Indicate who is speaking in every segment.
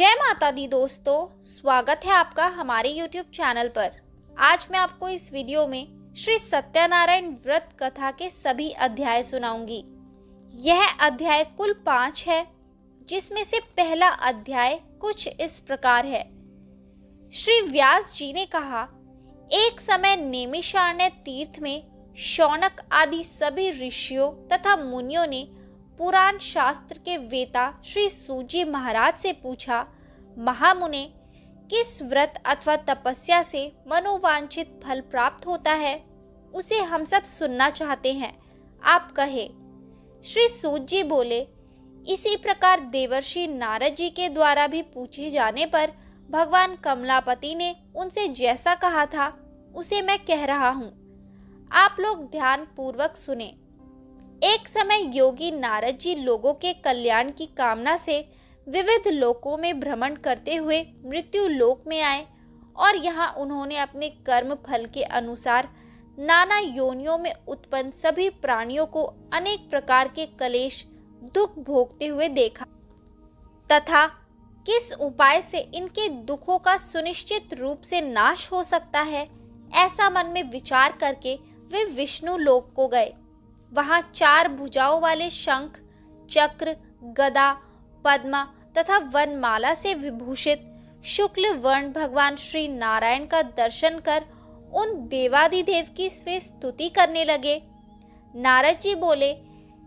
Speaker 1: जय माता दी दोस्तों, स्वागत है आपका हमारे YouTube चैनल पर। आज मैं आपको इस वीडियो में श्री सत्यनारायण व्रत कथा के सभी अध्याय सुनाऊंगी। यह अध्याय कुल 5 है, जिसमें से पहला अध्याय कुछ इस प्रकार है। श्री व्यास जी ने कहा, एक समय नैमिषारण्य तीर्थ में शौनक आदि सभी ऋषियों तथा मुनियों ने पुराण शास्त्र के वेता श्री सूत महाराज से पूछा, महामुने, किस व्रत अथवा तपस्या से मनोवांछित फल प्राप्त होता है, उसे हम सब सुनना चाहते हैं, आप कहे। श्री सूत जी बोले, इसी प्रकार देवर्षि नारद जी के द्वारा भी पूछे जाने पर भगवान कमलापति ने उनसे जैसा कहा था उसे मैं कह रहा हूँ। आप लोग ध्यान पूर्वक सुने। एक समय योगी नारद जी लोगों के कल्याण की कामना से विविध लोकों में भ्रमण करते हुए मृत्यु लोक में आए और यहाँ उन्होंने अपने कर्म फल के अनुसार नाना योनियों में उत्पन्न सभी प्राणियों को अनेक प्रकार के कलेश दुख भोगते हुए देखा तथा किस उपाय से इनके दुखों का सुनिश्चित रूप से नाश हो सकता है, ऐसा मन में विचार करके वे विष्णु लोक को गए। वहां 4 भुजाओं वाले शंख, चक्र, गदा, पद्मा तथा वनमाला से विभूषित शुक्ल वर्ण भगवान श्री नारायण का दर्शन कर उन देवाधिदेव की वे स्तुति करने लगे। नारद जी बोले,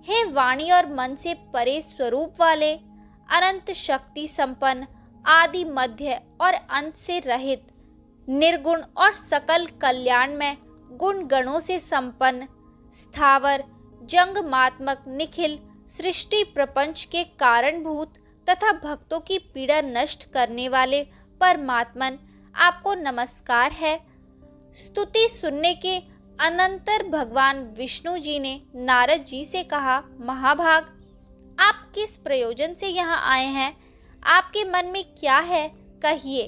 Speaker 1: हे वाणी और मन से परे स्वरूप वाले, अनंत शक्ति संपन्न, आदि मध्य और अंत से रहित, निर्गुण और सकल कल्याण में गुण गणों से संपन्न, स्थावर जंगमात्मक निखिल सृष्टि प्रपंच के कारणभूत तथा भक्तों की पीड़ा नष्ट करने वाले परमात्मन, आपको नमस्कार है। स्तुति सुनने के अनंतर भगवान विष्णु जी ने नारद जी से कहा, महाभाग, आप किस प्रयोजन से यहाँ आए हैं? आपके मन में क्या है, कहिए।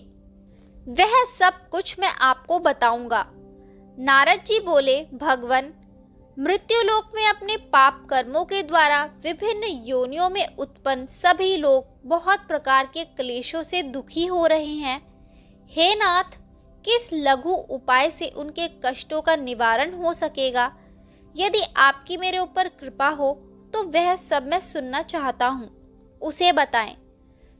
Speaker 1: वह सब कुछ मैं आपको बताऊंगा। नारद जी बोले, भगवन, मृत्युलोक में अपने पाप कर्मों के द्वारा विभिन्न योनियों में उत्पन्न सभी लोग बहुत प्रकार के क्लेशों से दुखी हो रहे हैं। हे नाथ, किस लघु उपाय से उनके कष्टों का निवारण हो सकेगा? यदि आपकी मेरे ऊपर कृपा हो तो वह सब मैं सुनना चाहता हूँ, उसे बताएं।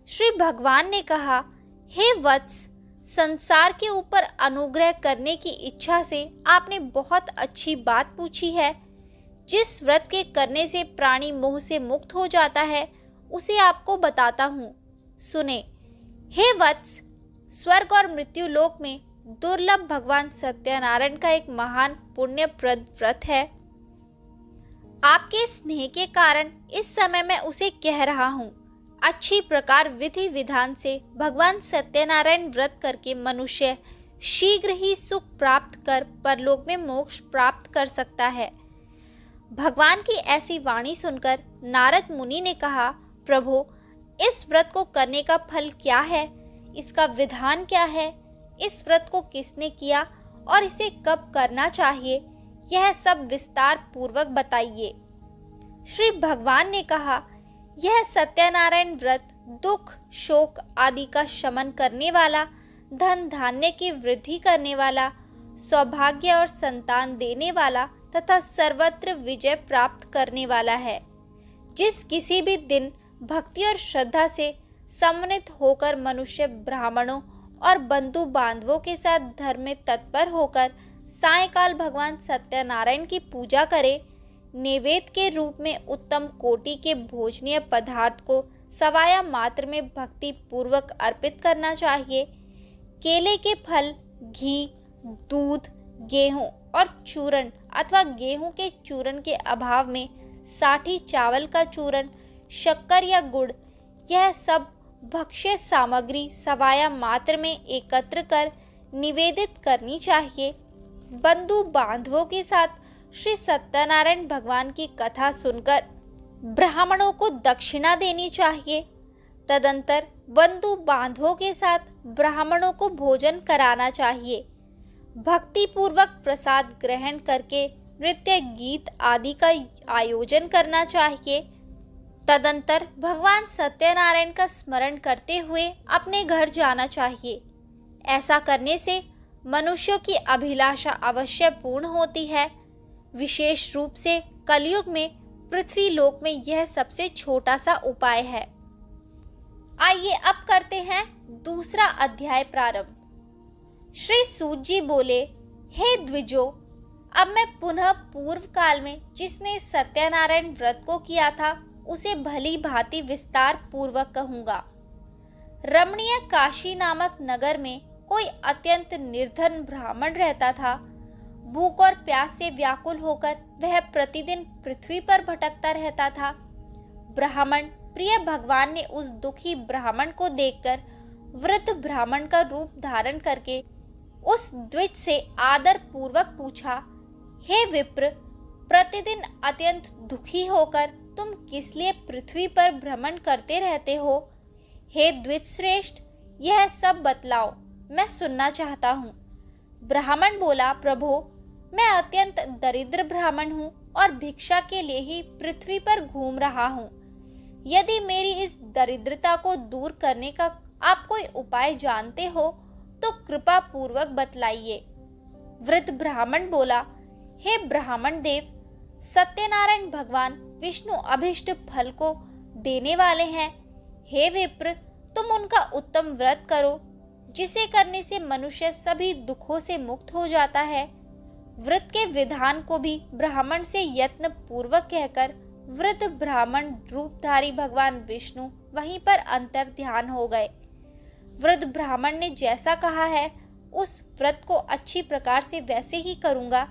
Speaker 1: श्री भगवान ने कहा, हे वत्स, संसार के ऊपर अनुग्रह करने की इच्छा से आपने बहुत अच्छी बात पूछी है। जिस व्रत के करने से प्राणी मोह से मुक्त हो जाता है, उसे आपको बताता हूँ, सुने। हे वत्स, स्वर्ग और मृत्यु लोक में दुर्लभ भगवान सत्यनारायण का एक महान पुण्यप्रद व्रत है। आपके स्नेह के कारण इस समय मैं उसे कह रहा हूँ। अच्छी प्रकार विधि विधान से भगवान सत्यनारायण व्रत करके मनुष्य शीघ्र ही सुख प्राप्त कर परलोक में मोक्ष प्राप्त कर सकता है। भगवान की ऐसी वाणी सुनकर नारद मुनि ने कहा, प्रभु, इस व्रत को करने का फल क्या है? इसका विधान क्या है? इस व्रत को किसने किया और इसे कब करना चाहिए? यह सब विस्तार पूर्वक बताइए। श्री भगवान ने कहा, यह सत्यनारायण व्रत दुख शोक आदि का शमन करने वाला, धन धान्य की वृद्धि करने वाला, सौभाग्य और संतान देने वाला तथा सर्वत्र विजय प्राप्त करने वाला है। जिस किसी भी दिन भक्ति और श्रद्धा से सम्मिलित होकर मनुष्य ब्राह्मणों और बंधु बांधवों के साथ धर्म में तत्पर होकर सायंकाल भगवान सत्यनारायण की पूजा करे, नैवेद्य के रूप में उत्तम कोटि के भोजनीय पदार्थ को सवाया मात्र में भक्ति पूर्वक अर्पित करना चाहिए। केले के फल, घी, दूध, गेहूं और चूर्ण अथवा गेहूं के चूर्ण के अभाव में साठी चावल का चूर्ण, शक्कर या गुड़, यह सब भक्ष्य सामग्री सवाया मात्र में एकत्र कर निवेदित करनी चाहिए। बंधु बांधवों के साथ श्री सत्यनारायण भगवान की कथा सुनकर ब्राह्मणों को दक्षिणा देनी चाहिए। तदंतर बंधु बांधवों के साथ ब्राह्मणों को भोजन कराना चाहिए। भक्ति पूर्वक प्रसाद ग्रहण करके नृत्य गीत आदि का आयोजन करना चाहिए। तदंतर भगवान सत्यनारायण का स्मरण करते हुए अपने घर जाना चाहिए। ऐसा करने से मनुष्यों की अभिलाषा अवश्य पूर्ण होती है। विशेष रूप से कलयुग में पृथ्वी लोक में यह सबसे छोटा सा उपाय है। आइए अब करते हैं दूसरा अध्याय प्रारंभ। श्री सूत जी बोले, हे द्विजो, अब मैं पुनः पूर्व काल में जिसने सत्यनारायण व्रत को किया था उसे भली भांति विस्तार पूर्वक कहूंगा। रमणीय काशी नामक नगर में कोई अत्यंत निर्धन ब्राह्मण रहता था। भूख और प्यास से व्याकुल होकर वह प्रतिदिन पृथ्वी पर भटकता रहता था। ब्राह्मण प्रिय भगवान ने उस दुखी ब्राह्मण को देखकर वृद्ध ब्राह्मण का रूप धारण करके उस द्विज से आदर पूर्वक पूछा, हे विप्र, प्रतिदिन अत्यंत दुखी होकर तुम किस लिए पृथ्वी पर भ्रमण करते रहते हो? हे द्विज श्रेष्ठ, यह सब बतलाओ, मैं सुनना चाहता हूँ। ब्राह्मण बोला, प्रभो, मैं अत्यंत दरिद्र ब्राह्मण हूँ और भिक्षा के लिए ही पृथ्वी पर घूम रहा हूँ। यदि मेरी इस दरिद्रता को दूर करने का आप कोई उपाय जानते हो तो कृपा पूर्वक बतलाइए। वृद्ध ब्राह्मण बोला, हे ब्राह्मण देव, सत्यनारायण भगवान विष्णु अभिष्ट फल को देने वाले हैं। हे विप्र, तुम उनका उत्तम व्रत करो, जिसे करने से मनुष्य सभी दुखों से मुक्त हो जाता है। व्रत के विधान को भी ब्राह्मण से यत्न पूर्वक कहकर वृद्ध ब्राह्मण रूपधारी भगवान विष्णु वहीं पर अंतर ध्यान हो गए। वृद्ध ब्राह्मण ने जैसा कहा है उस व्रत को अच्छी प्रकार से वैसे ही करूंगा।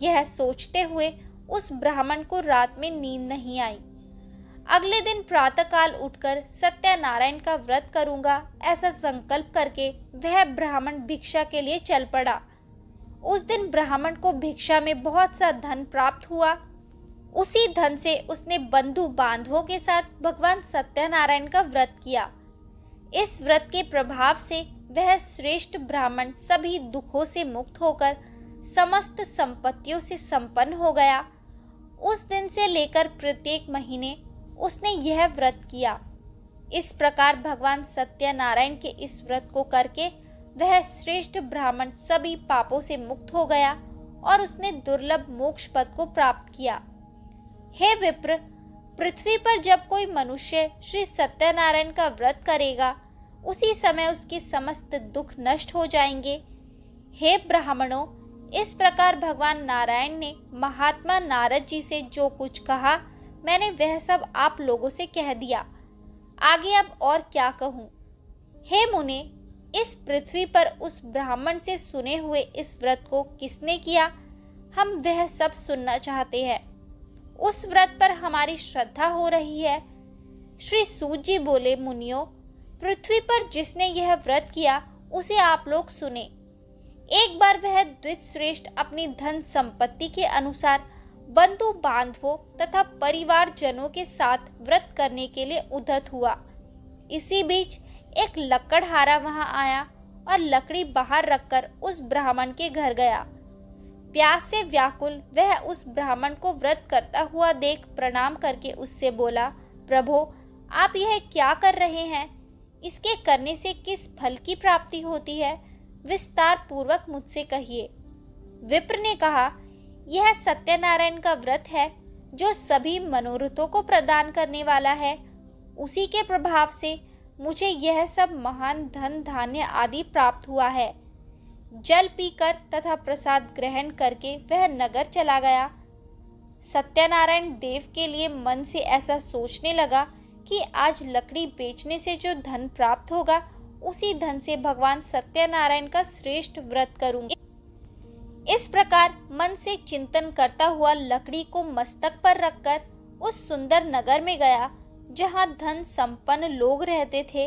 Speaker 1: यह सोचते हुए उस ब्राह्मण को रात में नींद नहीं आई। अगले दिन प्रातःकाल उठकर सत्यनारायण का व्रत करूंगा, ऐसा संकल्प करके वह ब्राह्मण भिक्षा के लिए चल पड़ा। उस दिन ब्राह्मण को भिक्षा में बहुत सा धन प्राप्त हुआ। उसी धन से उसने बंधु बांधवों के साथ भगवान सत्यनारायण का व्रत किया। इस व्रत के प्रभाव से वह श्रेष्ठ ब्राह्मण सभी दुखों से मुक्त होकर समस्त संपत्तियों से संपन्न हो गया। उस दिन से लेकर प्रत्येक महीने उसने यह व्रत किया। इस प्रकार भगवान सत्यनारायण के इस व्रत को करके वह श्रेष्ठ ब्राह्मण सभी पापों से मुक्त हो गया और उसने दुर्लभ मोक्ष पद को प्राप्त किया। हे विप्र, पृथ्वी पर जब कोई मनुष्य श्री सत्यनारायण का व्रत करेगा उसी समय उसके समस्त दुख नष्ट हो जाएंगे। हे ब्राह्मणों, इस प्रकार भगवान नारायण ने महात्मा नारद जी से जो कुछ कहा मैंने वह सब आप लोगों से कह दिया। आगे अब और क्या कहूँ। हे मुने, इस पृथ्वी पर उस ब्राह्मण से सुने हुए इस व्रत को किसने किया, हम वह सब सुनना चाहते हैं। उस व्रत पर हमारी श्रद्धा हो रही है। श्री सूत जी बोले, मुनियों, पृथ्वी पर जिसने यह व्रत किया उसे आप लोग सुने। एक बार वह द्विज श्रेष्ठ अपनी धन संपत्ति के अनुसार बंधु बांधवों तथा परिवार जनों के साथ व्रत करने के लिए उद्यत हुआ। इसी बीच एक लकड़हारा वहां आया और लकड़ी बाहर रखकर उस ब्राह्मण के घर गया। प्यास से व्याकुल वह उस ब्राह्मण को व्रत करता हुआ देख प्रणाम करके उससे बोला, प्रभो, आप यह क्या कर रहे हैं? इसके करने से किस फल की प्राप्ति होती है? विस्तार पूर्वक मुझसे कहिए। विप्र ने कहा, यह सत्यनारायण का व्रत है जो सभी मनोरथों को प्रदान करने वाला है। उसी के प्रभाव से मुझे यह सब महान धन धान्य आदि प्राप्त हुआ है। जल पीकर तथा प्रसाद ग्रहण करके वह नगर चला गया। सत्यनारायण देव के लिए मन से ऐसा सोचने लगा कि आज लकड़ी बेचने से जो धन प्राप्त होगा उसी धन से भगवान सत्यनारायण का श्रेष्ठ व्रत करूंगी। इस प्रकार मन से चिंतन करता हुआ लकड़ी को मस्तक पर रखकर उस सुंदर नगर में गया जहां धन संपन्न लोग रहते थे।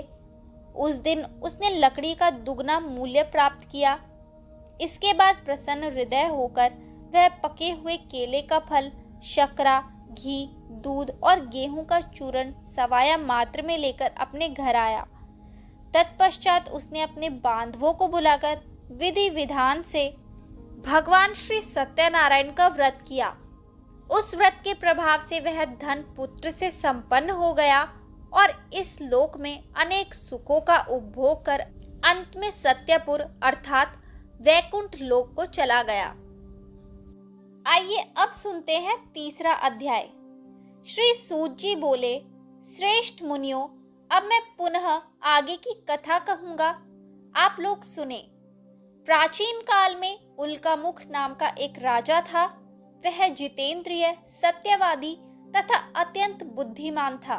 Speaker 1: उस दिन उसने लकड़ी का दुगना मूल्य प्राप्त किया। इसके बाद प्रसन्न हृदय होकर वह पके हुए केले का फल, शर्करा, घी, दूध और गेहूं का चूर्ण सवाया मात्र में लेकर अपने घर आया। तत्पश्चात उसने अपने बांधवों को बुलाकर विधि विधान से भगवान श्री सत्यनारायण का व्रत किया। उस व्रत के प्रभाव से वह धन पुत्र से संपन्न हो गया और इस लोक में अनेक सुखों का उपभोग कर अंत में सत्यपुर अर्थात वैकुंठ लोक को चला गया। आइए अब सुनते हैं तीसरा अध्याय। श्री सूत जी बोले, श्रेष्ठ मुनियों, अब मैं पुनः आगे की कथा कहूंगा, आप लोग सुने। प्राचीन काल में उल्कामुख नाम का एक राजा था। वह जितेंद्रिय, सत्यवादी तथा अत्यंत बुद्धिमान था।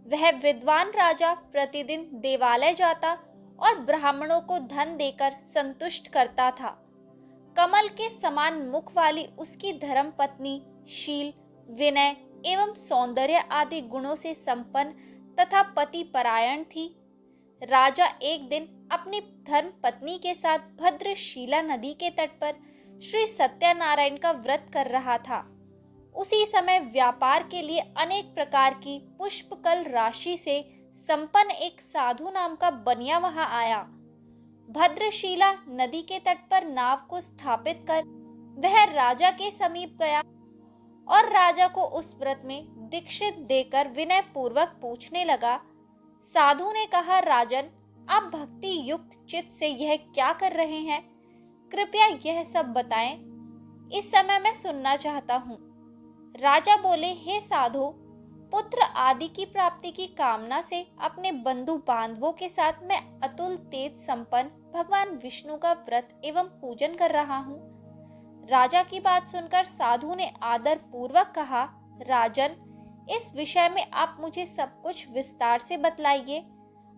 Speaker 1: वह विद्वान राजा प्रतिदिन देवालय जाता और ब्राह्मणों को धन देकर संतुष्ट करता था। कमल के समान मुख वाली उसकी धर्मपत्नी शील, विनय एवं सौंदर्य आदि गुणों से संपन्न तथा पति परायण थी। राजा एक दिन अपनी धर्म पत्नी के साथ भद्रशीला नदी के तट पर श्री सत्यनारायण का व्रत कर रहा था। उसी समय व्यापार के लिए अनेक प्रकार की पुष्पकल राशि से संपन्न एक साधु नाम का बनिया वहां आया। भद्रशीला नदी के तट पर नाव को स्थापित कर वह राजा के समीप गया और राजा को उस व्रत में दीक्षित देकर विनय पूर्वक पूछने लगा। साधु ने कहा, राजन, आप भक्ति युक्त चित्त से यह क्या कर रहे हैं? कृपया यह सब बताएं। इस समय मैं सुनना चाहता हूँ। राजा बोले, हे साधु, पुत्र आदि की प्राप्ति की कामना से अपने बंधु बांधवों के साथ मैं अतुल तेज संपन्न भगवान विष्णु का व्रत एवं पूजन कर रहा हूँ। राजा की बात सुनकर साधु ने आदर पूर्वक कहा, राजन, इस विषय में आप मुझे सब कुछ विस्तार से बतलाइए।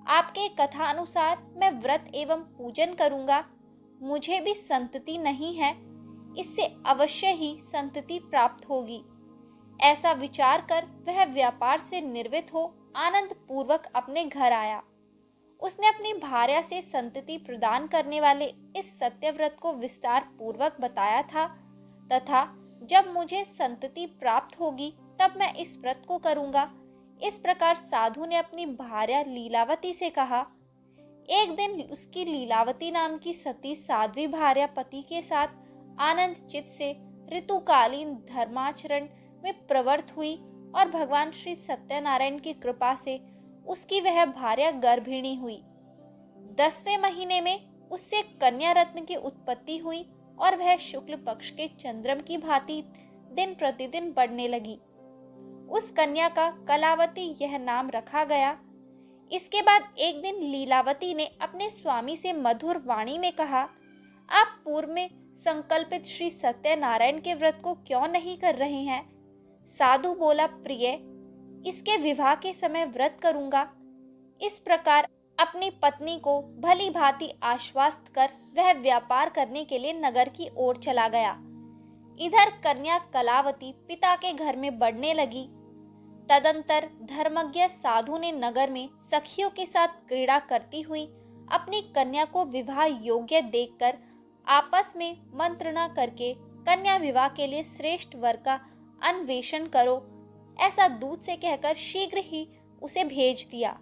Speaker 1: आपके कथा अनुसार मैं व्रत एवं पूजन करूंगा। मुझे भी संतति नहीं है, इससे अवश्य ही संतति प्राप्त होगी। ऐसा विचार कर वह व्यापार से निर्वित हो आनंद पूर्वक अपने घर आया। उसने अपनी भार्या से संतति प्रदान करने वाले इस सत्यव्रत को विस्तार पूर्वक बताया था तथा जब मुझे संतति प्राप्त होगी तब मैं इस व्रत को करूंगा। इस प्रकार साधु ने अपनी भार्या लीलावती से कहा। एक दिन उसकी लीलावती नाम की सती साध्वी भार्या पति के साथ आनंद चित्त से ऋतुकालीन धर्माचरण में प्रवृत्त हुई और भगवान श्री सत्यनारायण की कृपा से उसकी वह भार्या गर्भिणी हुई। 10वें महीने में उससे कन्या रत्न की उत्पत्ति हुई और वह शुक्ल पक्ष के चंद्रम की भांति दिन प्रतिदिन बढ़ने लगी। उस कन्या का कलावती यह नाम रखा गया। इसके बाद एक दिन लीलावती ने अपने स्वामी से मधुर वाणी में कहा, आप पूर्व में संकल्पित श्री सत्यनारायण के व्रत को क्यों नहीं कर रहे हैं? साधु बोला, प्रिय, इसके विवाह के समय व्रत करूंगा। इस प्रकार अपनी पत्नी को भली भांति आश्वस्त कर वह व्यापार करने के लिए नगर की ओर चला गया। इधर कन्या कलावती पिता के घर में बढ़ने लगी। तदंतर धर्मज्ञ साधु ने नगर में सखियों के साथ क्रीड़ा करती हुई अपनी कन्या को विवाह योग्य देखकर आपस में मंत्रणा करके कन्या विवाह के लिए श्रेष्ठ वर का अन्वेषण करो, ऐसा दूत से कहकर शीघ्र ही उसे भेज दिया।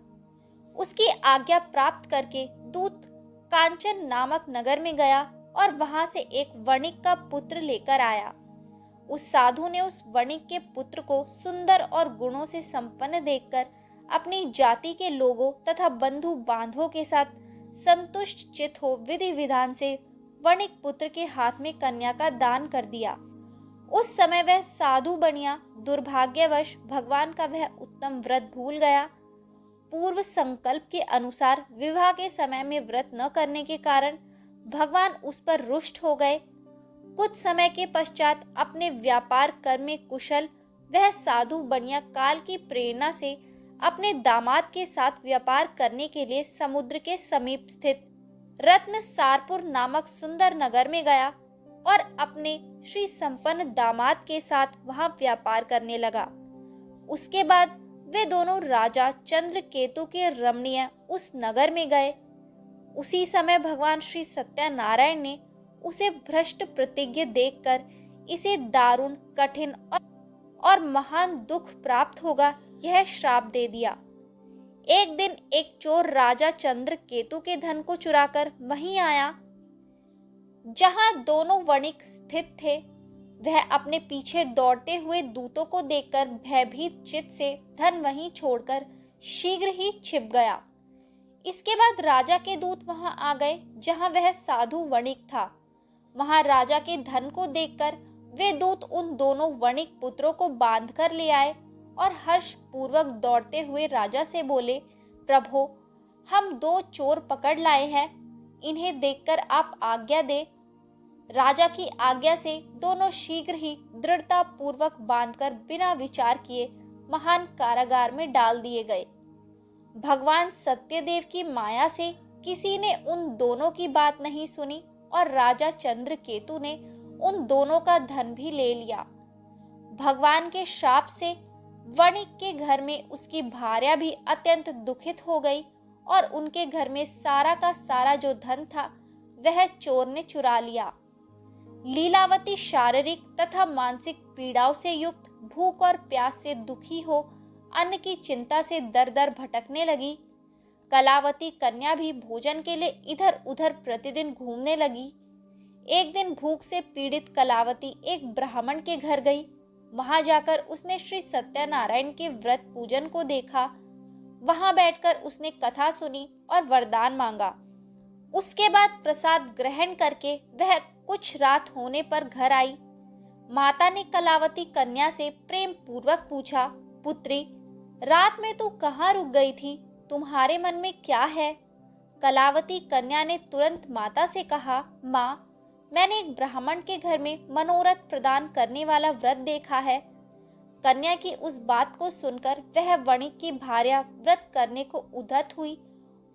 Speaker 1: उसकी आज्ञा प्राप्त करके दूत कांचन नामक नगर में गया और वहां से एक वणिक का पुत्र लेकर आया। उस साधु ने उस वणिक के पुत्र को सुंदर और गुणों से संपन्न देखकर अपनी जाति के लोगों तथा बंधु बांधवों के साथ संतुष्ट चित्त हो विधि विधान से वणिक पुत्र के हाथ में कन्या का दान कर दिया। उस समय वह साधु बनिया दुर्भाग्यवश भगवान का वह उत्तम व्रत भूल गया। पूर्व संकल्प के अनुसार विवाह के समय में व्रत न करने के कारण भगवान उस पर रुष्ट हो गए। कुछ समय के पश्चात अपने व्यापार कर्म में कुशल वह साधु बनिया काल की प्रेरणा से अपने दामाद के साथ व्यापार करने के लिए समुद्र के समीप स्थित रत्न सारपुर नामक सुंदर नगर में गया और अपने श्री संपन्न दामाद के साथ वहां व्यापार करने लगा। उसके बाद वे दोनों राजा चंद्रकेतु के रमणीय उस नगर में गए। उसी समय भगवान श्री सत्यनारायण ने उसे भ्रष्ट प्रतिज्ञ देखकर इसे दारुण, कठिन और महान दुख प्राप्त होगा यह श्राप दे दिया। एक दिन एक चोर राजा चंद्रकेतु के धन को चुराकर वहीं आया जहां दोनों वणिक स्थित थे। वह अपने पीछे दौड़ते हुए दूतों को देखकर भयभीत चित्त से धन वहीं छोड़कर शीघ्र ही छिप गया। इसके बाद राजा के दूत वहां आ गए जहां वह साधु वणिक था। वहां राजा के धन को देखकर वे दूत उन दोनों वणिक पुत्रों को बांध कर ले आए और हर्ष पूर्वक दौड़ते हुए राजा से बोले, प्रभो, हम 2 चोर पकड़ लाए हैं, इन्हें देखकर आप आज्ञा दे। राजा की आज्ञा से दोनों शीघ्र ही दृढ़ता पूर्वक बांधकर बिना विचार किए महान कारागार में डाल दिए गए। भगवान सत्यदेव की माया से किसी ने उन दोनों की बात नहीं सुनी और राजा चंद्रकेतु ने उन दोनों का धन भी ले लिया। भगवान के शाप से वणिक के घर में उसकी भार्या भी अत्यंत दुखित हो गई और उनके घर में सारा का सारा जो धन था वह चोर ने चुरा लिया। लीलावती शारीरिक तथा मानसिक पीड़ाओं से युक्त, भूख और प्यास से दुखी हो अन्न की चिंता से दर दर भटकने लगी। कलावती कन्या भी भोजन के लिए इधर उधर प्रतिदिन घूमने लगी। एक दिन भूख से पीड़ित कलावती एक ब्राह्मण के घर गई। वहां जाकर उसने श्री सत्यनारायण के व्रत पूजन को देखा। वहां बैठकर उसने कथा सुनी और वरदान मांगा। उसके बाद प्रसाद ग्रहण करके वह कुछ रात होने पर घर आई। माता ने कलावती कन्या से प्रेम पूर्वक पूछा, पुत्री, रात में तू कहाँ रुक गई थी? तुम्हारे मन में क्या है? कलावती कन्या ने तुरंत माता से कहा, माँ, मैंने एक ब्राह्मण के घर में मनोरथ प्रदान करने वाला व्रत देखा है। कन्या की उस बात को सुनकर वह वणिक की भार्या व्रत करने को उद्यत हुई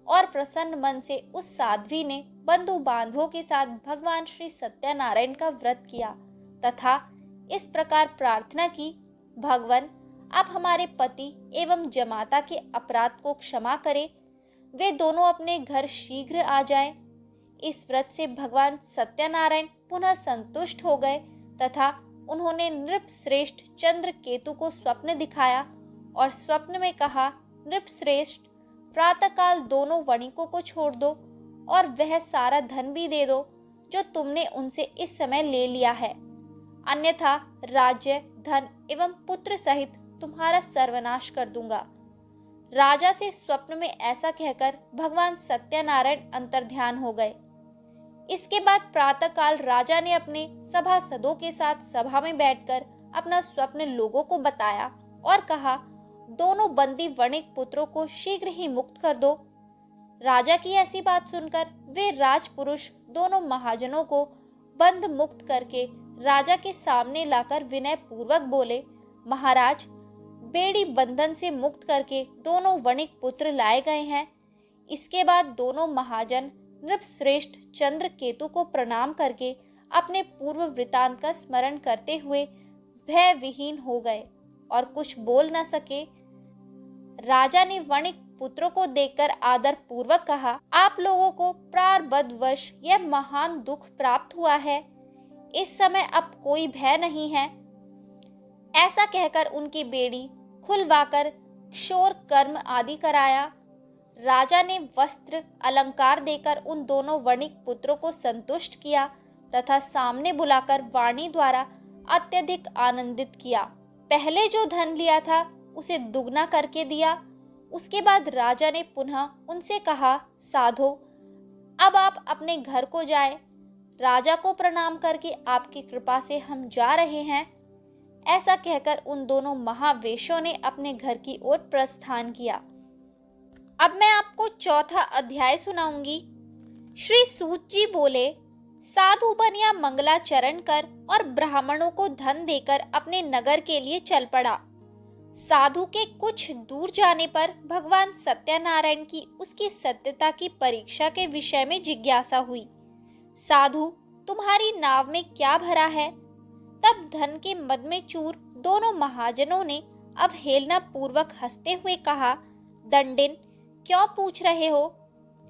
Speaker 1: और प्रसन्न मन से उस साध्वी ने बंधु बांधवों के साथ भगवान श्री सत्यनारायण का व्रत किया तथा इस प्रकार प्रार्थना की, भगवान, आप हमारे पति एवं जमाता के अपराध को क्षमा करें, वे दोनों अपने घर शीघ्र आ जाएं। इस व्रत से भगवान सत्यनारायण पुनः संतुष्ट हो गए तथा उन्होंने नृपश्रेष्ठ चंद्रकेतु को स्वप्न दिखाया और स्वप्न में कहा, नृपश्रेष्ठ, प्रातःकाल दोनों वणिकों को छोड़ दो और वह सारा धन भी दे दो जो तुमने उनसे इस समय ले लिया है, अन्यथा राज्य, धन एवं पुत्र सहित तुम्हारा सर्वनाश कर दूंगा। राजा से स्वप्न में ऐसा कहकर भगवान सत्यनारायण अंतर्ध्यान हो गए। इसके बाद प्रातःकाल राजा ने अपने सभासदों के साथ सभा में बैठकर अपना स्वप्न लोगों को बताया और कहा, दोनों बंदी वणिक पुत्रों को शीघ्र ही मुक्त कर दो। राजा की ऐसी बात सुनकर वे राजपुरुष दोनों महाजनों को बंद मुक्त करके राजा के सामने लाकर विनय पूर्वक बोले, महाराज, बेड़ी बंधन से मुक्त करके दोनों वणिक पुत्र लाए गए हैं। इसके बाद दोनों महाजन नृपश्रेष्ठ चंद्रकेतु को प्रणाम करके अपने पूर्व वृतांत का स्मरण करते हुए भय विहीन हो गए और कुछ बोल न सके। राजा ने वणिक पुत्रों को देखकर आदर पूर्वक कहा, आप लोगों को प्रारब्धवश यह महान दुख प्राप्त हुआ है, इस समय अब कोई भय नहीं है। ऐसा कहकर उनकी बेड़ी खुलवाकर क्षौर कर्म आदि कराया। राजा ने वस्त्र अलंकार देकर उन दोनों वणिक पुत्रों को संतुष्ट किया तथा सामने बुलाकर वाणी द्वारा अत्यधिक आनंदित किया। पहले जो धन लिया था उसे दुगना करके दिया। उसके बाद राजा ने पुनः उनसे कहा, साधो, अब आप अपने घर को जाएं। राजा को प्रणाम करके आपकी कृपा से हम जा रहे हैं। ऐसा कहकर उन दोनों महावेशों ने अपने घर की ओर प्रस्थान किया। अब मैं आपको चौथा अध्याय सुनाऊंगी। श्री सूत जी बोले, साधु बनिया मंगलाचरण कर और ब्राह्मणों को धन देकर अपने नगर के लिए चल पड़ा। साधु के कुछ दूर जाने पर भगवान सत्यनारायण की उसकी सत्यता की परीक्षा के विषय में जिज्ञासा हुई। साधु, तुम्हारी नाव में क्या भरा है? तब धन के मद में चूर दोनों महाजनों ने अवहेलना पूर्वक हंसते हुए कहा, दंडिन, क्यों पूछ रहे हो?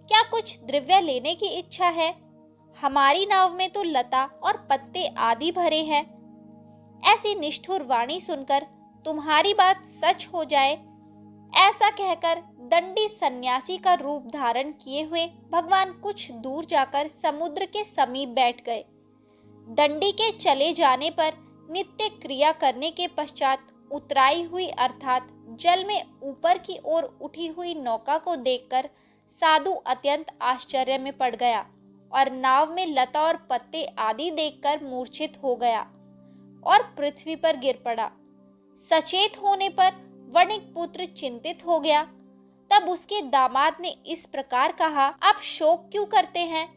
Speaker 1: क्या कुछ द्रव्य लेने की इच्छा है? हमारी नाव में तो लता और पत्ते आदि भरे हैं। ऐसी निष्ठुर वाणी सुनकर तुम्हारी बात सच हो जाए, ऐसा कहकर दंडी सन्यासी का रूप धारण किए हुए भगवान कुछ दूर जाकर समुद्र के समीप बैठ गए। दंडी के चले जाने पर नित्य क्रिया करने के पश्चात उतराई हुई अर्थात जल में ऊपर की ओर उठी हुई नौका को देखकर साधु अत्यंत आश्चर्य में पड़ गया और नाव में लता और पत्ते आदि देखकर मूर्छित हो गया और पृथ्वी पर गिर पड़ा। सचेत होने पर वणिक पुत्र चिंतित हो गया। तब उसके दामाद ने इस प्रकार कहा, आप शोक क्यों करते हैं?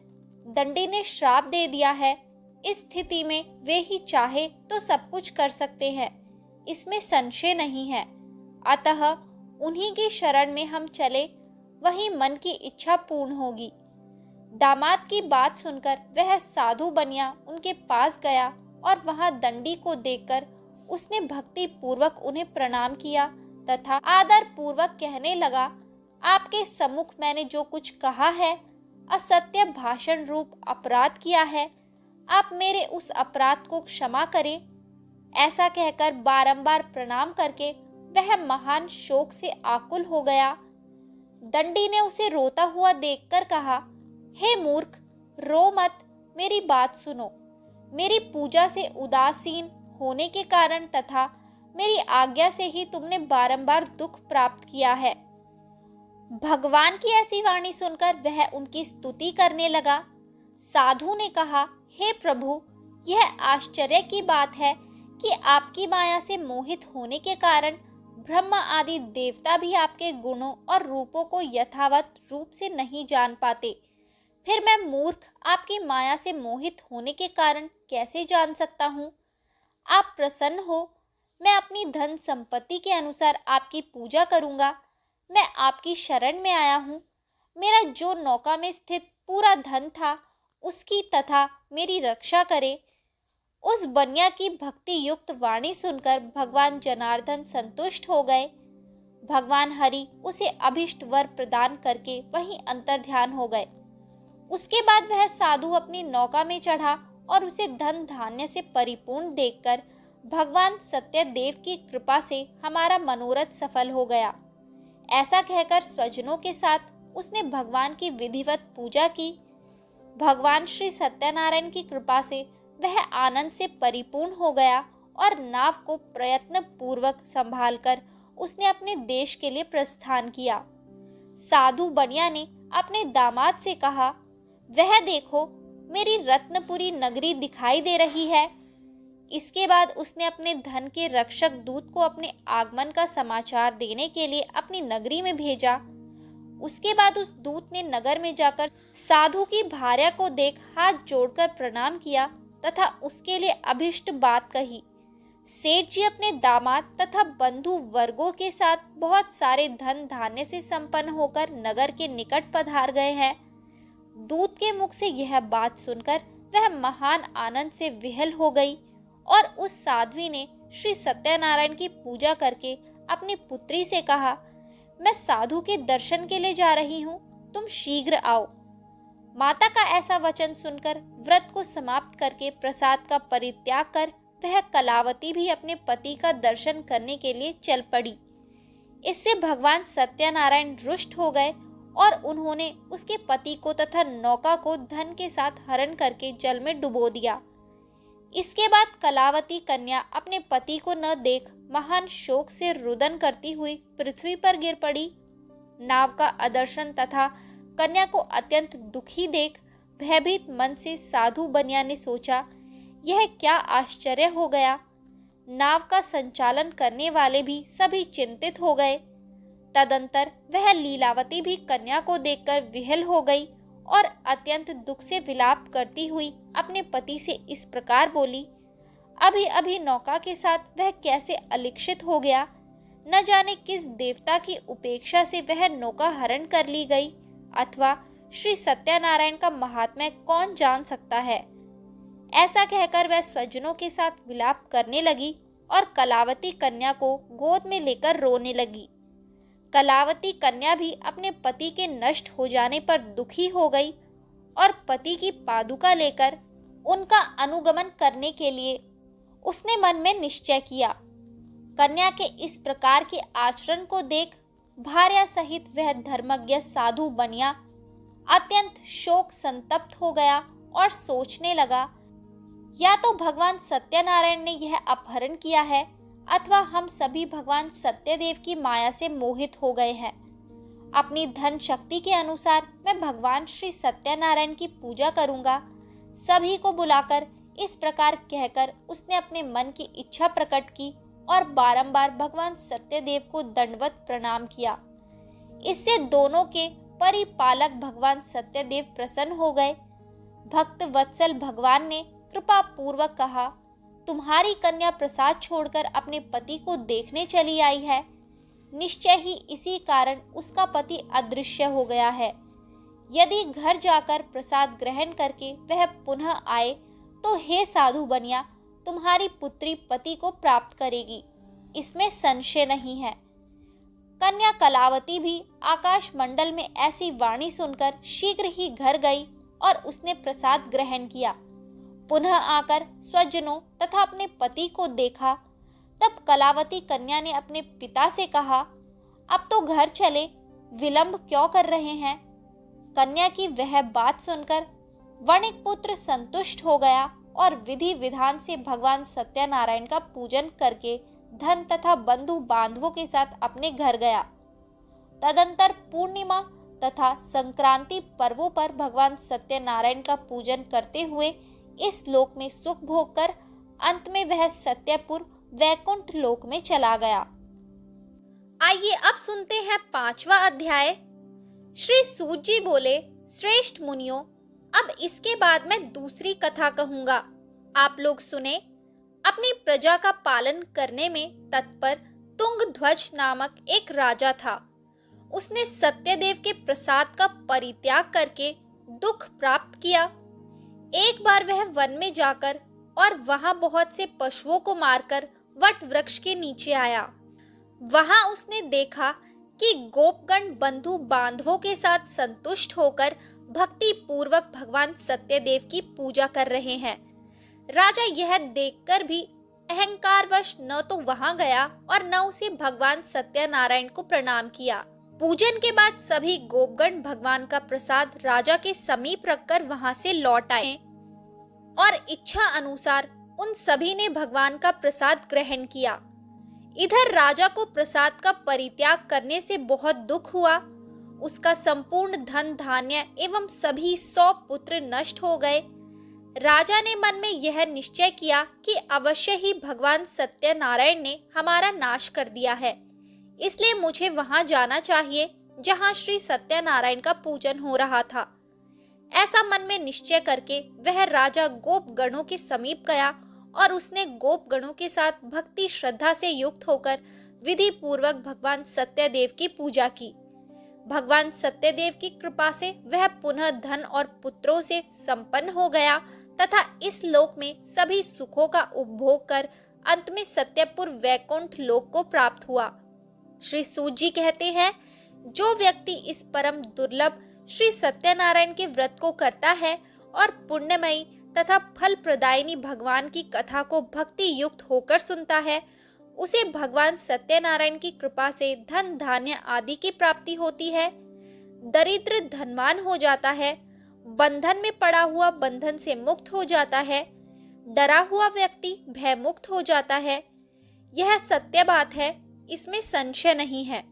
Speaker 1: दंडी ने श्राप दे दिया है। इस स्थिति में वे ही चाहे तो सब कुछ कर सकते हैं, इसमें संशय नहीं है। अतः उन्हीं की शरण में हम चले, वही मन की इच्छा पूर्ण होगी। दामाद की बात सुनकर वह साधु बनिया उनके पास गया और वहां दंडी को देखकर उसने भक्ति पूर्वक उन्हें प्रणाम किया तथा आदर पूर्वक कहने लगा, आपके सम्मुख मैंने जो कुछ कहा है, असत्य भाषण रूप अपराध किया है, आप मेरे उस अपराध को क्षमा करें। ऐसा कहकर बारंबार प्रणाम करके वह महान शोक से आकुल हो गया। दंडी ने उसे रोता हुआ देखकर कहा, हे मूर्ख, रो मत, मेरी बात सुनो। मेरी पूजा से उदासीन होने के कारण तथा मेरी आज्ञा से ही तुमने बारंबार दुख प्राप्त किया है। भगवान की ऐसी वाणी सुनकर वह उनकी स्तुति करने लगा। साधु ने कहा, हे प्रभु, यह आश्चर्य की बात है कि आपकी माया से मोहित होने के कारण ब्रह्मा आदि देवता भी आपके गुणों और रूपों को यथावत रूप से नहीं जान पाते। फिर मैं मूर्ख आपकी माया से मोहित होने के कारण कैसे जान सकता हूँ? आप प्रसन्न हो, मैं अपनी धन संपत्ति के अनुसार आपकी पूजा करूँगा। मैं आपकी शरण में आया हूँ। मेरा जो नौका में स्थित पूरा धन था, उसकी तथा मेरी रक्षा करे। उस बनिया की भक्ति युक्त वाणी सुनकर भगवान जनार्दन संतुष्ट हो गए। भगवान हरि उसे अभिष्ट वर प्रदान करके वहीं अंतर्ध्यान हो गए। उसके बाद वह साधु अपनी नौका में चढ़ा और उसे धन धान्य से परिपूर्ण देखकर भगवान सत्यदेव की कृपा से हमारा मनोरथ सफल हो गया। ऐसा कहकर स्वजनों के साथ उसने भगवान की विधिवत पूजा की। भगवान श्री सत्यनारायण की कृपा से वह आनंद से परिपूर्ण हो गया और नाव को प्रयत्न पूर्वक संभालकर उसने अपने देश के लिए प्रस्थान किया। साधु बनिया ने अपने दामाद से कहा, वह देखो, मेरी रत्नपुरी नगरी दिखाई दे रही है। इसके बाद उसने अपने धन के रक्षक दूत को अपने आगमन का समाचार देने के लिए अपनी नगरी में भेजा। उसके बाद उस दूत ने नगर में जाकर साधु की भार्या को देख हाथ जोड़कर प्रणाम किया तथा उसके लिए अभिष्ट बात कही। सेठ जी अपने दामाद तथा बंधु वर्गों के साथ बहुत सारे धन धान्य से संपन्न होकर नगर के निकट पधार गए हैं। दूत के मुख से यह बात सुनकर वह महान आनंद से विहल हो गई और उस साध्वी ने श्री सत्यनारायण की पूजा करके अपनी पुत्री से कहा, मैं साधु के दर्शन के लिए जा रही हूँ, तुम शीघ्र आओ। माता का ऐसा वचन सुनकर व्रत को समाप्त करके प्रसाद का परित्याग कर वह कलावती भी अपने पति का दर्शन करने के लिए चल पड़ी। इससे भगवान सत्यनारायण रुष्ट हो गए और उन्होंने उसके पति को तथा नौका को धन के साथ हरण करके जल में डुबो दिया। इसके बाद कलावती कन्या अपने पति को न देख महान शोक से रुदन करती हुई पृथ्वी पर गिर पड़ी। नाव का अदर्शन तथा कन्या को अत्यंत दुखी देख भयभीत मन से साधु बनिया ने सोचा, यह क्या आश्चर्य हो गया। नाव का संचालन करने वाले भी सभी चिंतित हो गए। तदंतर वह लीलावती भी कन्या को देखकर विहल हो गई और अत्यंत दुख से विलाप करती हुई अपने पति से इस प्रकार बोली, अभी अभी नौका के साथ वह कैसे अलिक्षित हो गया। न जाने किस देवता की उपेक्षा से वह नौका हरण कर ली गई, अथवा श्री सत्यनारायण का महात्म्य कौन जान सकता है। ऐसा कहकर वह स्वजनों के साथ विलाप करने लगी और कलावती कन्या को गोद में लेकर रोने लगी। कलावती कन्या भी अपने पति के नष्ट हो जाने पर दुखी हो गई और पति की पादुका लेकर उनका अनुगमन करने के लिए उसने मन में निश्चय किया। कन्या के इस प्रकार के आचरण को देख भार्या सहित वह धर्मज्ञ साधु बनिया अत्यंत शोक संतप्त हो गया और सोचने लगा, या तो भगवान सत्यनारायण ने यह अपहरण किया है अथवा हम सभी भगवान सत्यदेव की माया से मोहित हो गए हैं। अपनी धन शक्ति के अनुसार मैं भगवान श्री सत्यनारायण की पूजा करूंगा। सभी को बुलाकर इस प्रकार कहकर उसने अपने मन की इच्छा प्रकट की और बारंबार भगवान सत्यदेव को दंडवत प्रणाम किया। इससे दोनों के परिपालक भगवान सत्यदेव प्रसन्न हो गए। भक्त वत्सल भगवान ने कृपा पूर्वक कहा, तुम्हारी कन्या प्रसाद छोड़कर अपने पति को देखने चली आई है। निश्चय ही इसी कारण उसका पति अदृश्य हो गया है। यदि घर जाकर प्रसाद ग्रहण करके वह पुनः आए तो हे साधु बनिया, तुम्हारी पुत्री पति को प्राप्त करेगी, इसमें संशय नहीं है। कन्या कलावती भी आकाश मंडल में ऐसी वाणी सुनकर शीघ्र ही घर गई और उसने प्रसाद ग्रहण किया। पुनः आकर स्वजनों तथा अपने पति को देखा। तब कलावती कन्या ने अपने पिता से कहा, अब तो घर चले, विलंब क्यों कर रहे हैं। कन्या की वह बात सुनकर वणिक पुत्र संतुष्ट हो गया और विधि विधान से भगवान सत्यनारायण का पूजन करके धन तथा बंधु बांधवों के साथ अपने घर गया। तदंतर पूर्णिमा तथा संक्रांति पर्वों पर भगवान सत्यनारायण का पूजन करते हुए इस लोक में सुख भोग कर अंत में वह सत्यपुर वैकुंठ लोक में चला गया। आइए अब सुनते हैं 5वां अध्याय। श्री सूत जी बोले, श्रेष्ठ मुनियों, अब इसके बाद मैं दूसरी कथा कहूंगा, आप लोग सुने। अपनी प्रजा का पालन करने में तत्पर तुंगध्वज नामक एक राजा था। उसने सत्यदेव के प्रसाद का परित्याग करके दुख प्राप्त किया। एक बार वह वन में जाकर और वहां बहुत से पशुओं को मारकर वट वृक्ष के नीचे आया। वहां उसने देखा कि गोपगण बंधु बांधवों के साथ संतुष्ट होकर भक्ति पूर्वक भगवान सत्यदेव की पूजा कर रहे हैं। राजा यह देखकर भी अहंकारवश न तो वहां गया और न उसे भगवान सत्यनारायण को प्रणाम किया। पूजन के बाद सभी गोपगण भगवान का प्रसाद राजा के समीप रखकर वहां से लौट आए और इच्छा अनुसार उन सभी ने भगवान का प्रसाद ग्रहण किया। इधर राजा को प्रसाद का परित्याग करने से बहुत दुख हुआ। उसका संपूर्ण धन धान्य एवं सभी 100 पुत्र नष्ट हो गए। राजा ने मन में यह निश्चय किया कि अवश्य ही भगवान सत्यनारायण ने हमारा नाश कर दिया है, इसलिए मुझे वहां जाना चाहिए जहां श्री सत्यनारायण का पूजन हो रहा था। ऐसा मन में निश्चय करके वह राजा गोप गणों के समीप गया और उसने गोप गणों के साथ भक्ति श्रद्धा से युक्त होकर विधि पूर्वक भगवान सत्यदेव की पूजा की। भगवान सत्यदेव की कृपा से वह पुनः धन और पुत्रों से संपन्न हो गया तथा इस लोक में सभी सुखों का उपभोग कर अंत में सत्यपुर वैकुंठ लोक को प्राप्त हुआ। श्री सूत जी कहते हैं, जो व्यक्ति इस परम दुर्लभ श्री सत्यनारायण के व्रत को करता है और पुण्यमयी तथा फल प्रदायिनी भगवान की कथा को भक्ति युक्त होकर सुनता है, उसे भगवान सत्यनारायण की कृपा से धन धान्य आदि की प्राप्ति होती है। दरिद्र धनवान हो जाता है, बंधन में पड़ा हुआ बंधन से मुक्त हो जाता है, डरा हुआ व्यक्ति भय मुक्त हो जाता है। यह सत्य बात है, इसमें संशय नहीं है।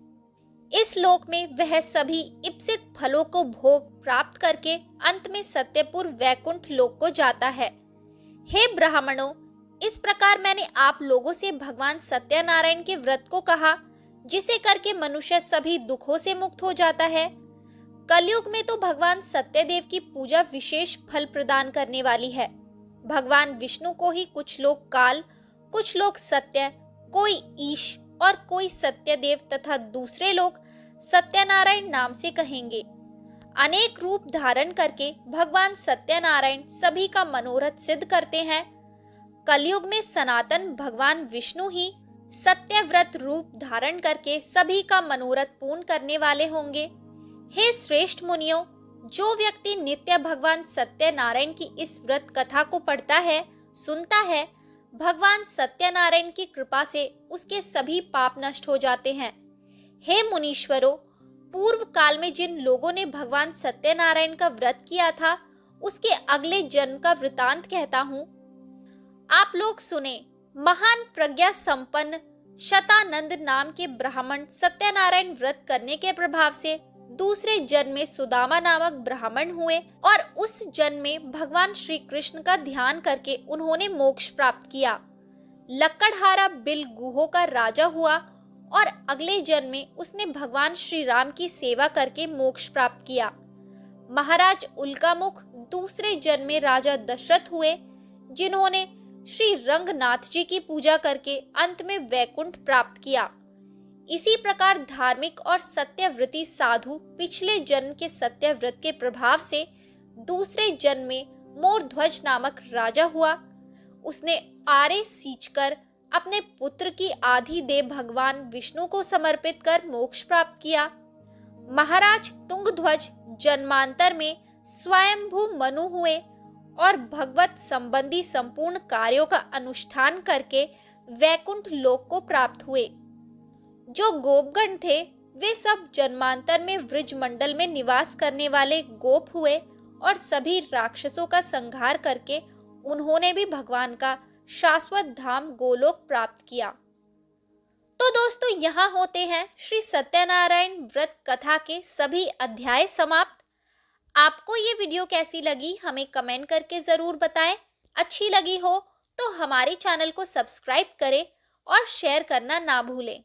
Speaker 1: इस लोक में वह सभी इप्सित फलों को भोग प्राप्त करके अंत में सत्यपुर वैकुंठ लोक को जाता है। हे ब्राह्मणों, इस प्रकार मैंने आप लोगों से भगवान सत्यनारायण के व्रत को कहा, जिसे करके मनुष्य सभी दुखों से मुक्त हो जाता है। कलयुग में तो भगवान सत्यदेव की पूजा विशेष फल प्रदान करने वाली है। भगवान विष्णु को ही कुछ लोग काल, कुछ लोग सत्य, कोई ईश और कोई सत्यदेव तथा दूसरे लोग सत्यनारायण नाम से कहेंगे। अनेक रूप धारण करके भगवान सत्यनारायण सभी का मनोरथ सिद्ध करते हैं। कलयुग में सनातन भगवान विष्णु ही सत्यव्रत रूप धारण करके सभी का मनोरथ पूर्ण करने वाले होंगे। हे श्रेष्ठ मुनियों, जो व्यक्ति नित्य भगवान सत्यनारायण की इस व्रत कथा को पढ़ता है, सुनता है, भगवान सत्यनारायण की कृपा से उसके सभी पाप नष्ट हो जाते हैं। हे मुनीश्वरों, पूर्व काल में जिन लोगों ने भगवान सत्यनारायण का व्रत किया था, उसके अगले जन्म का वृतांत कहता हूँ। आप लोग सुने, महान प्रज्ञा संपन्न शतानंद नाम के ब्राह्मण सत्यनारायण व्रत करने के प्रभाव से दूसरे जन्म में सुदामा नामक ब्राह्मण हुए और उस जन्म में भगवान श्री कृष्ण का ध्यान करके उन्होंने मोक्ष प्राप्त किया। लक्कड़हारा बिल गुहो का राजा हुआ और अगले जन्म में उसने भगवान श्री राम की सेवा करके मोक्ष प्राप्त किया। महाराज उल्कामुख दूसरे जन्म में राजा दशरथ हुए, जिन्होंने श्री रंगनाथ जी की पूजा करके अंत में वैकुंठ प्राप्त किया। इसी प्रकार धार्मिक और सत्यव्रती साधु पिछले जन्म के सत्यव्रत के प्रभाव से दूसरे जन्म में मोरध्वज नामक राजा हुआ। उसने आरे सींचकर अपने पुत्र की आधी देह भगवान विष्णु को समर्पित कर मोक्ष प्राप्त किया। महाराज तुंगध्वज जन्मांतर में स्वयंभू मनु हुए और भगवत संबंधी संपूर्ण कार्यों का अनुष्ठान करके वैकुंठ लोक को प्राप्त हुए। जो गोपगण थे वे सब जन्मांतर में वृज मंडल में निवास करने वाले गोप हुए और सभी राक्षसों का संहार करके उन्होंने भी भगवान का शाश्वत धाम गोलोक प्राप्त किया। तो दोस्तों, यहाँ होते हैं श्री सत्यनारायण व्रत कथा के सभी अध्याय समाप्त। आपको ये वीडियो कैसी लगी हमें कमेंट करके जरूर बताएं। अच्छी लगी हो तो हमारे चैनल को सब्सक्राइब करें और शेयर करना ना भूलें।